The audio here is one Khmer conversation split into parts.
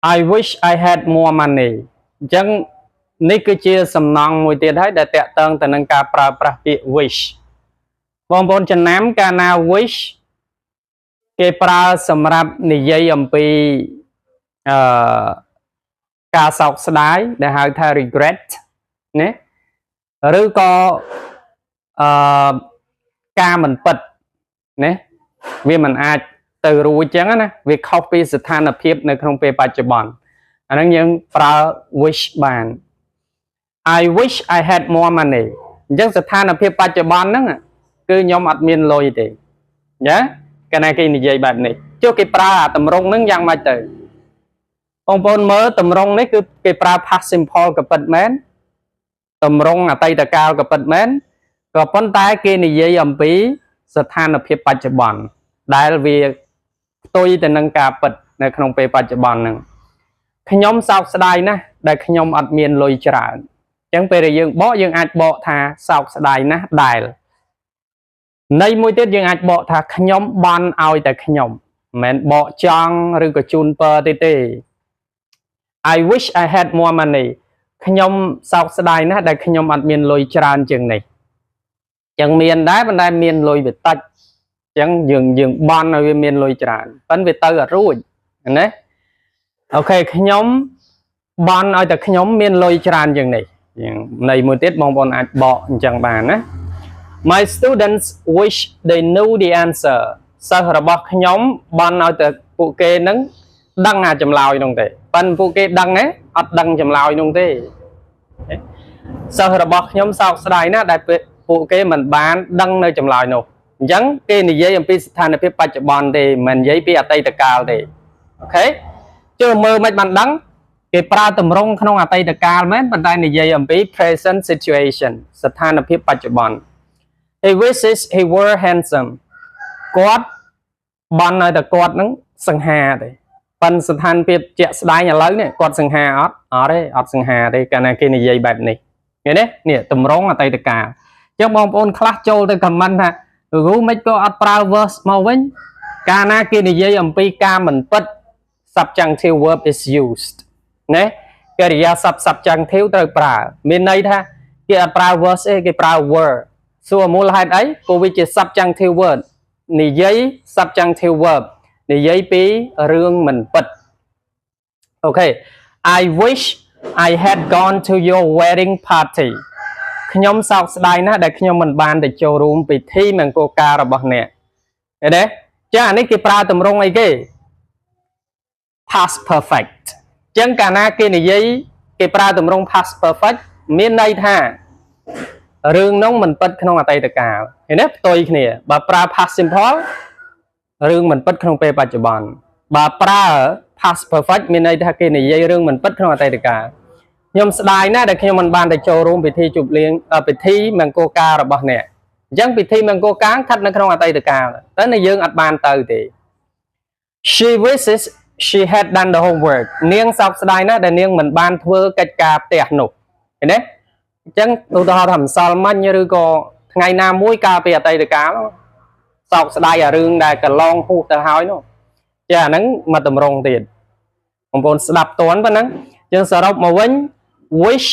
I wish I had more money អញ្ចឹងនេះគឺជាសំណងមួយទៀតហើយដែលតកតងទៅនឹងការប្រើប្រាស់ពាក្យ wish បងប្អូនចំណាំកាលណា wish គេប្រើសម្រាប់និយាយអំពីការសោកស្ដាយដែលហៅថា regret ណាឬក៏ការមិនពិតណាវាមិនអាចទៅរួចចឹងណាវាខុសពីស្ថានភាពនៅក្នុងពេលបច្ចុប្បន្នអាហ្នឹងយើងប្រើ wish បាន I wish I had more money អញ្ចឹងស្ថានភាពបច្ចុប្បន្នហ្នឹងគឺខ្ញុំអត់មានលុយទេណាកាលណាគេនិយាយបែបនេះចុះគេប្រើអាតម្រងហ្នឹងយ៉ាងម៉េចទៅបងប្អូនមើលតម្រងនេះគឺគេប្រើ past simple ក៏ពិតមែនតម្រងអតីតកាលក៏ពិតមែនក៏ប៉ុន្តែគេនិយាយអំពីស្ថានភាពបច្ចុប្បន្នដែលវាផ្ទុយទៅនឹងការពិតនៅក្នុងពេលបច្ចុប្បន្នហ្នឹងខ្ញុំសោកស្ដាយណាស់ដែលខ្ញុំអត់មានលុយច្រើនអញ្ចឹងពេលដែលយើងបកយើងអាចបកថាសោកស្ដាយណាស់ដែលន័យមួយទៀតយើងអាចបកថាខ្ញុំបន់ឲ្យតែខ្ញុំមិនមែនបកចង់ឬក៏ជូនពរទេ I wish I had more money ខ្ញុំសោកស្ដាយណាស់ដែលខ្ញុំអត់មានលុយច្រើនជាងនេះអញ្ចឹងមានដែរប៉ុន្តែមានលុយវាតិចអញ្ចឹងយើងបន់ឲ្យវាមានលុយច្រើនប៉ុន្តែវាទៅអត់រួចណាអូខេខ្ញុំបន់ឲ្យតែខ្ញុំមានលុយច្រើនជាងនេះន័យមួយទៀតបងប្អូនអាចបកអញ្ចឹងបានណា My students wish they knew the answer សិស្សរបស់ខ្ញុំបន់ឲ្យតែពួកគេនឹងដឹងអាចម្លើយនោះទេប៉ុន្តែពួកគេដឹងទេអត់ដឹងចម្លើយនោះទេសិស្សរបស់ខ្ញុំសោកស្ដាយណាស់ដែលពួកគេមិនបានដឹងនៅចម្លើយនោះអញ្ចឹងគេនិយាយអំពីស្ថានភាពបច្ចុប្បន្នទេមិននិយាយពីអតីតកាលទេអូខេចុះមើលមិនបានដឹងគេប្រើតម្រងក្នុងអតីតកាលមែនប៉ុន្តែនិយាយអំពី present situation ស្ថានភាពបច្ចុប្បន្ន He wishes he were handsome គាត់បានឲ្យតែគាត់នឹងសង្ហាទេប៉ុន្តែស្ថានភាពជាក់ស្ដែងឥឡូវនេះគាត់សង្ហាអត់ទេអត់សង្ហាទេកាលណាគេនិយាយបែបនេះឃើញទេនេះតម្រងអតីតកាលអញ្ចឹងបងប្អូនខ្លះចូលទៅ comment ថាគ្រូមិនក៏អត់ប្រើ verse មកវិញកាលណាគេនិយាយអំពីការមិនពិត subjunctive verb is used ណាកិរិយាសព្ទ subjunctive ត្រូវប្រើមានន័យថាគេអត់ប្រើ verse ទេគេប្រើ were សួរមូលហេតុអីព្រោះវាជា subjunctive word និយាយ subjunctive verb និយាយពីរឿងមិនពិតអូខេ I wish I had gone to your wedding party ខ្ញុំសោកស្ដាយណាស់ដែលខ្ញុំមិនបានទៅចូលរួមពិធីមង្គលការរបស់អ្នកឃើញទេចាអានេះគេប្រើទម្រង់អីគេ past perfect ចឹងកាលណាគេនិយាយគេប្រើទម្រង់ past perfect មានន័យថារឿងនោះមិនពិតក្នុងអតីតកាលឃើញទេផ្ទុយគ្នាបើប្រើ past simple រឿងមិនពិតក្នុងពេលបច្ចុប្បន្នបើប្រើ past perfect មានន័យថាគេនិយាយរឿងមិនពិតក្នុងអតីតកាលខ្ញុំស្ដាយណាស់ដែលខ្ញុំមិនបានទៅចូលរួមពិធីជប់លៀងពិធីមង្គលការរបស់អ្នកអញ្ចឹងពិធីមង្គលការស្ថិតនៅក្នុងអតីតកាលតែយើងអត់បានទៅទេ She wishes she had done the homework នាងសោកស្ដាយណាស់ដែលនាងមិនបានធ្វើកិច្ចការផ្ទះនោះឃើញទេអញ្ចឹងឧទាហរណ៍ថាម្សិលមិញឬក៏ថ្ងៃណាមួយកាលពីអតីតកាលសោកស្ដាយអារឿងដែលកន្លងហួសទៅហើយនោះចាអាហ្នឹងមកតម្រងទៀតបងប្អូនស្ដាប់តន់ប៉ុណ្ណឹងអញ្ចឹងសរុបមកវិញ wish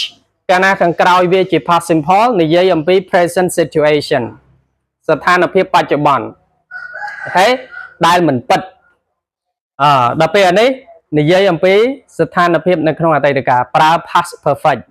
កាលណាខាងក្រោយវាជា past simple និយាយអំពី present situation ស្ថានភាពបច្ចុប្បន្នអូខេដែលមិនពិតដល់ពេលនេះនិយាយអំពីស្ថានភាពនៅក្នុងអតីតកាលប្រើ past perfect